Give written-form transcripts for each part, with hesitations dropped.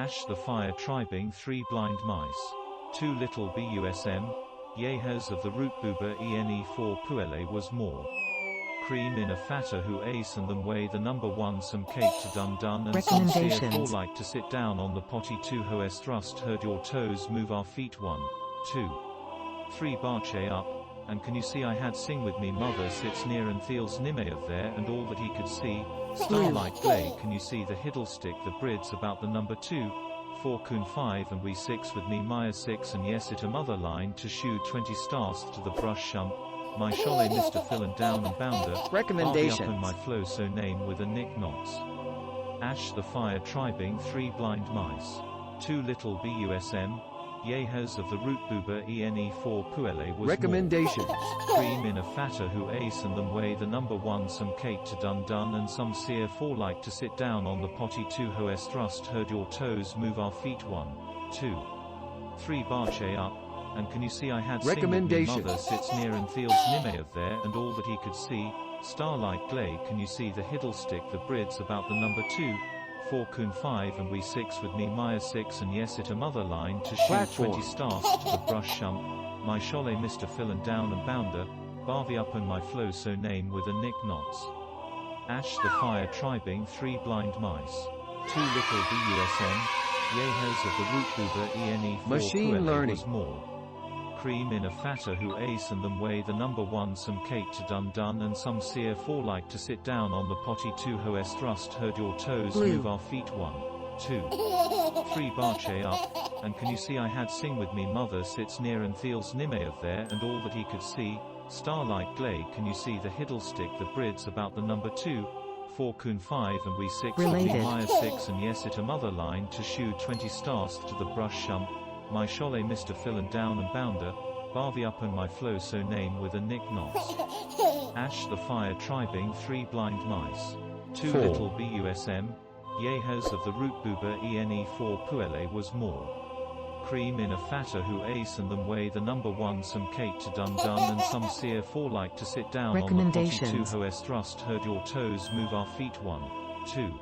Ash the fire tribing 3 blind mice. 2 little busm. Yeahas of the root booba ene4 puele was more. Cream in a fatter who ace and them way the number 1 some cake to done and some seer 4 like to sit down on the potty 2 hoes thrust heard your toes move our feet 1, 2, 3 barche up, and can you see I had sing with me mother sits near and feels nimme of there and all that he could see, starlight glay can you see the hiddlestick the brids about the number 2, 4 kun 5 and we 6 with me Maya 6 and yes it a mother line to shoe 20 stars to the brush shump, my shole Mr. Fill and down and bounder, recommendations up and my flow so name with a nick knots. Ash the fire tribing 3 blind mice. 2 little busm. Yeahas of the root booba ene4 puele was recommendations. Cream in a fatter who ace and them way the number 1 some cake to done and some seer 4 like to sit down on the potty 2 hoes thrust heard your toes move our feet 1, 2, 3 barche up, and can you see I had sing with me mother sits near and feels nimme of there and all that he could see, starlight glay can you see the hiddlestick the brids about the number 2, 4 kun 5 and we 6 with me Maya 6 and yes it a mother line to shoot 20 stars to the brush shump, my shole Mr. Fill and down and bounder, Barvy up and my flow so name with a nick knots. Ash the fire tribing 3 blind mice. 2 little busm. Yeahas of the root booba ene4 machine learning was more. Cream in a fatter who ace and them way the number 1 some cake to done and some seer 4 like to sit down on the potty 2 hoes thrust heard your toes move our feet 1, 2, 3 barche up, and can you see I had sing with me mother sits near and feels nimme of there and all that he could see, starlight glay can you see the hiddlestick the brids about the number 2, 4 kun 5 and we 6 with me Maya 6 and yes it a mother line to shoe 20 stars to the brush shump, my shole Mr. Fill and down and bounder, Barvy up and my flow so name with a nick knots. Ash the fire tribing 3 blind mice. 2 little busm. Yeahas of the root booba ene4 puele was more. Cream in a fatter who ace and them way the number 1 some cake to done and some seer 4 like to sit down on the potty 2 hoes thrust heard your toes move our feet 1, 2,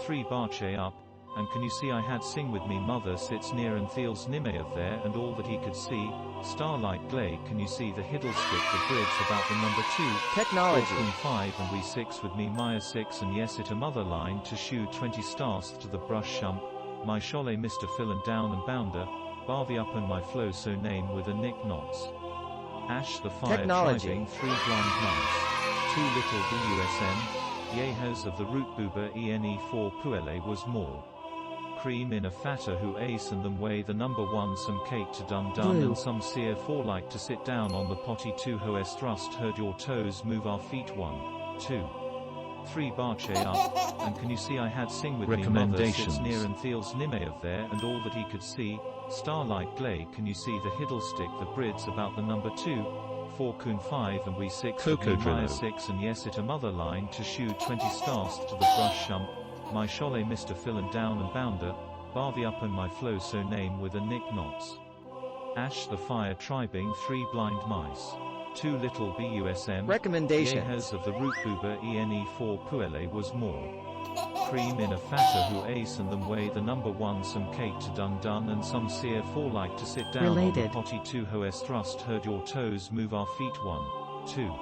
3 barche up, and can you see I had sing with me mother sits near and feels nimme of there and all that he could see, starlight glay can you see the hiddlestick the brids about the number 2, technology 5 and we 6 with me Maya 6 and yes it a mother line to shoe 20 stars to the brush shump, my shole Mr. Fill and down and bounder, Barvy up and my flow so name with a nick knots. Ash the fire tribing 3 blind mice. 2 little busm. Yeahas of the root booba ene4 puele was more. Cream in a fatter who ace and them way the number 1 some cake to done and some seer 4 like to sit down on the potty 2 hoes thrust heard your toes move our feet 1, 2, 3 barche up, and can you see I had sing with me mother sits near and feels nimme of there and all that he could see, starlight glay can you see the hiddlestick the brids about the number 2, 4 kun 5 and we 6 with me Maya 6 and yes it a mother line to shoe 20 stars to the brush shump, my shole Mr. Fill and down and bounder, Barvy up and my flow so name with a nick knots. Ash the fire tribing 3 blind mice. 2 little busm. recommendations. Yeahas of the root booba ene4 puele was more. Cream in a fatter who ace and them way the number 1 some cake to done and some seer 4 like to sit down on the potty 2 hoes thrust heard your toes move our feet 1, 2,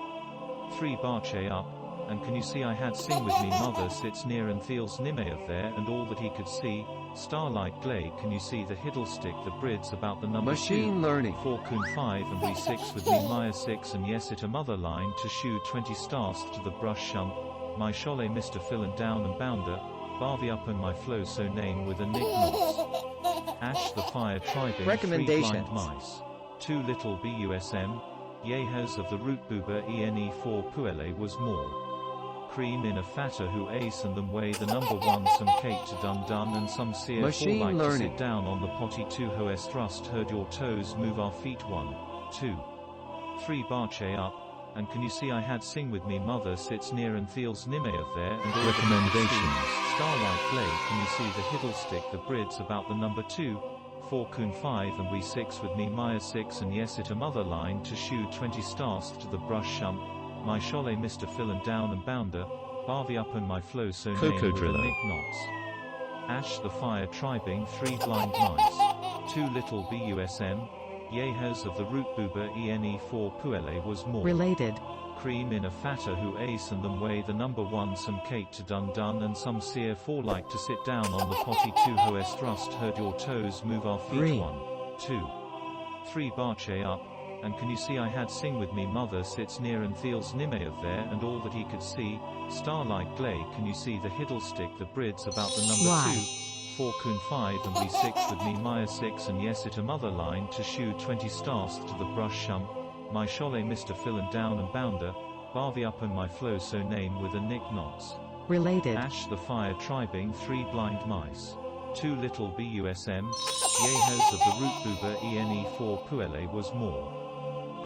3 barche up, and can you see I had sing with me mother sits near and feels nimme of there and all that he could see, starlight glay can you see the hiddlestick the brids about the number machine 2, learning 4 kun 5 and we 6 with me Maya 6 and yes it a mother line to shoe 20 stars to the brush shump, my shole Mr. Fill and down and bounder, Barvy up and my flow so name with a nick knots. Ash the fire tribing 3 blind mice. 2 little busm. Yeahas of the root booba ene4 puele was more. Cream in a fatter who ace and them way the number 1 some cake to done and some seer 4 like to sit down on the potty 2 hoes thrust heard your toes move our feet 1, 2, 3 barche up, and can you see I had sing with me mother sits near and feels nimme of there and all recommendations. Starlight glay can you see the hiddlestick the brids about the number 2, 4 kun 5 and we 6 with me Maya 6 and yes it a mother line to shoe 20 stars to the brush shump, my shole Mr. Fill and down and bounder, Barvy up and my flow so name with a nick knots. Ash the fire tribing 3 blind mice. 2 little busm. Yeahas of the root booba ene4 puele was more. Related. Cream in a fatter who ace and them way the number 1 some Kate to dun dun and some seer 4 like to sit down on the potty 2 hoes thrust heard your toes move our feet 3. 1, 2, 3 barche up, and can you see I had sing with me mother sits near and feels nimme of there and all that he could see, starlight glay can you see the hiddlestick the brids about the number Y. 2, 4 kun 5 and we 6 with me Maya 6 and yes it a mother line to shoe 20 stars to the brush shum. My shole Mr. Fillin down and bounder, Barvey up and my flow so name with a nick knots. Related. Ash the fire tribing 3 blind mice. 2 little busm. Yeahas of the root booba ene4 puele was more.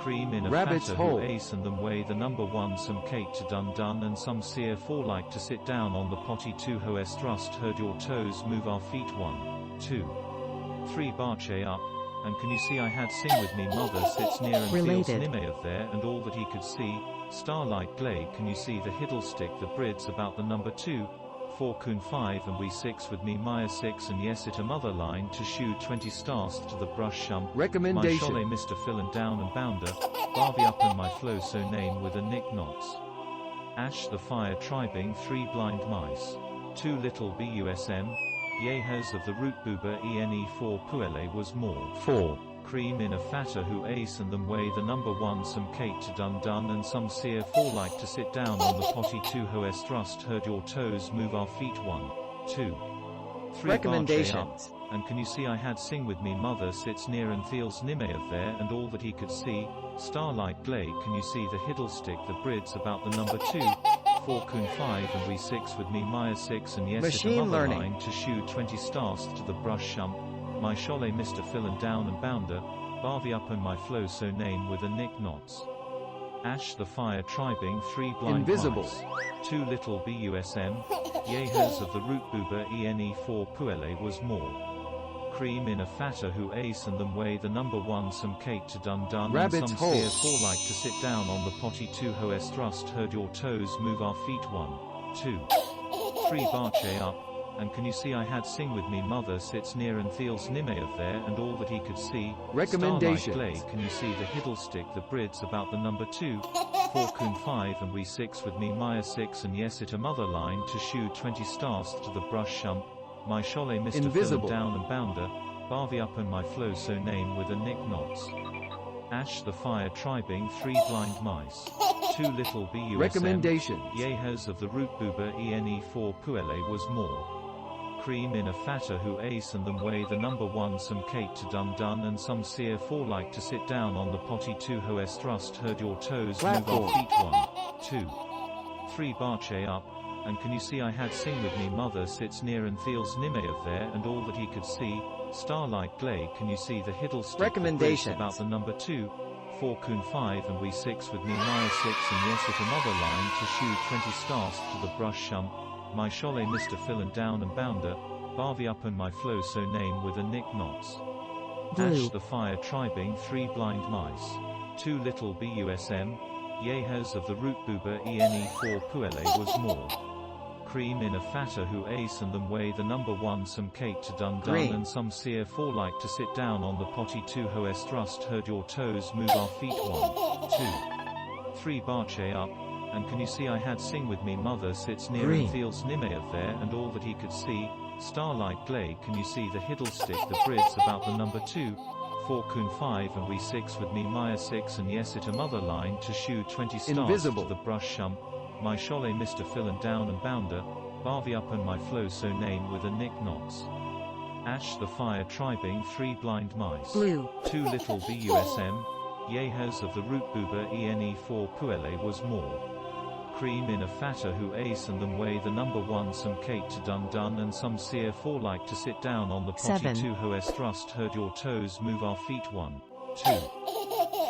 Cream in a Rabbit's fatter hole. who ace and them way the number 1 some Kate to dun dun and some seer 4 like to sit down on the potty 2 hoes thrust heard your toes move our feet 1, 2, 3 barche up. And can you see I had sing with me mother sits near and feels Related. nimme of there and all that he could see, starlight glay can you see the hiddlestick the brids about the number 2, 4 kun 5 and we 6 with me Maya 6 and yes it a mother line to shoe 20 stars to the brush shum. Recommendation. My shole Mr. Fillin down and bounder, Barvey up and my flow so name with a nick knots. Ash the fire tribing 3 blind mice. 2 little busm. Yeahas of the root booba ene4 puele was more. 4. Cream in a fatter who ace and them way the number 1 some Kate to dun dun and some seer 4 like to sit down on the potty 2 hoes thrust heard your toes move our feet 1, 2, 3 Recommendations. barche up, and can you see I had sing with me mother sits near and feels nimme of there and all that he could see, starlight glay can you see the hiddlestick the brids about the number 2, 4 kun 5 and we 6 with me Maya 6 and yes Machine it a mother learning. line to shoe 20 stars to the brush shum. My shole Mr. Fillin down and bounder, Barvey up and my flow so name with a nick knots. Ash the fire tribing 3 blind Invisible. mice. 2 little busm. Yeahas of the root booba ene4 puele was more. Cream in a fatter who ace and them way the number 1 some Kate to dun dun Rabbit's and some hole. seer 4 like to sit down on the potty 2 hoes thrust heard your toes move our feet 1, 2, 3 barche up, and can you see I had sing with me mother sits near and feels nimme of there and all that he could see, Recommendations. starlight glay can you see the hiddlestick the brids about the number 2, 4 kun 5 and we 6 with me Maya 6 and yes it a mother line to shoe 20 stars to the brush shum. My shole Mr. Invisible. Fillin down and bounder, Barvey up and my flow so name with a nick knots. Ash the fire tribing 3 blind mice. 2 little busm. Recommendations. Yeahas of the root booba ene4 puele was more. Cream in a fatter who ace and them way the number 1 some Kate to dun dun and some seer 4 like to sit down on the potty 2 hoes thrust heard your toes move Platform. our feet 1, 2, 3 barche up, and can you see I had sing with me mother sits near and feels nimme of there and all that he could see, starlight glay can you see the hiddlestick the brids Recommendations. about the number 2, 4 kun 5 and we 6 with me Maya 6 and yes it a mother line to shoe 20 stars to the brush shum. My shole Mr. Fillin down and bounder, Barvey up and my flow so name with a nick knots. Blue. Ash the fire tribing 3 blind mice. 2 little busm. Yeahas of the root booba ene4 puele was more. Cream in a fatter who ace and them way the number 1 some Kate to dun dun Green. and some seer 4 like to sit down on the potty 2 hoes thrust heard your toes move our feet 1, 2, 3 barche up, and can you see I had sing with me mother sits near Green. and feels nimme of there and all that he could see, starlight glay can you see the hiddlestick the brids about the number 2, 4 kun 5 and we 6 with me Maya 6 and yes it a mother line to shoe 20 stars Invisible. to the brush shum. My shole Mr. Fillin down and bounder, Barvey up and my flow so name with a nick knots. Ash the fire tribing 3 blind mice. Blue. 2 little busm. Yeahas of the root booba ene4 puele was more. Cream in a fatter who ace and them way the number 1 some Kate to dun dun and some seer 4 like to sit down on the potty 7. 2 hoes thrust heard your toes move our feet 1, 2,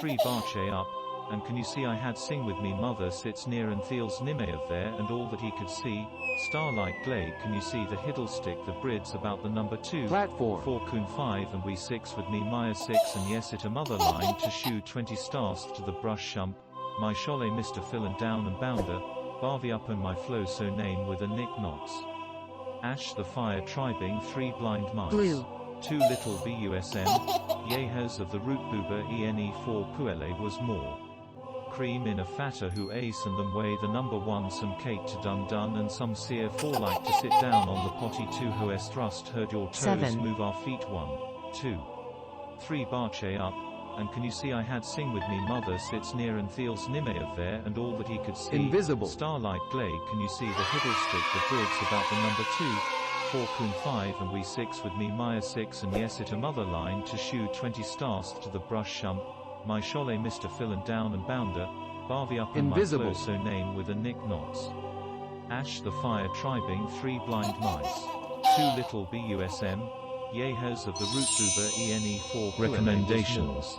3 barche up, and can you see I had sing with me mother sits near and feels nimme of there and all that he could see, starlight glay can you see the hiddlestick the brids about the number 2, Platform. 4 kun 5 and we 6 with me Maya 6 and yes it a mother line to shoe 20 stars to the brush shum. My shole Mr. Fillin down and bounder, Barvey up and my flow so name with a nick knots. Ash the fire tribing 3 blind mice. Blue. 2 little busm. Yeahas of the root boober ene4 puele was more. Cream in a fatter who ace and them way the number 1 some cake to dun dun and some seer 4 like to sit down on the potty 2 hoes thrust heard your toes 7. move our feet 1, 2, 3 barche up, and can you see I had sing with me mother sits near and feels nimeyev there and all that he could see. Invisible. Starlight glade can you see the hiddlestick the brids about the number 2, 4 kun 5 and we 6 with me Maya 6 and yes it a mother line to shoe 20 stars to the brush shump. My shole Mr. Phil and down and bounder, Barvey up and my Invisible. so name with a nick knots. Ash the fire tribing 3 blind mice. 2 little busm. Yeahas of the root boober ene4 Recommendations.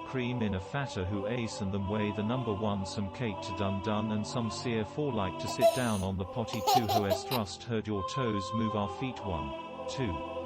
Cream in a fatter who ace and them way the number 1 some cake to dun dun and some seer 4 like to sit down on the potty 2 hoes thrust heard your toes move our feet 1, 2.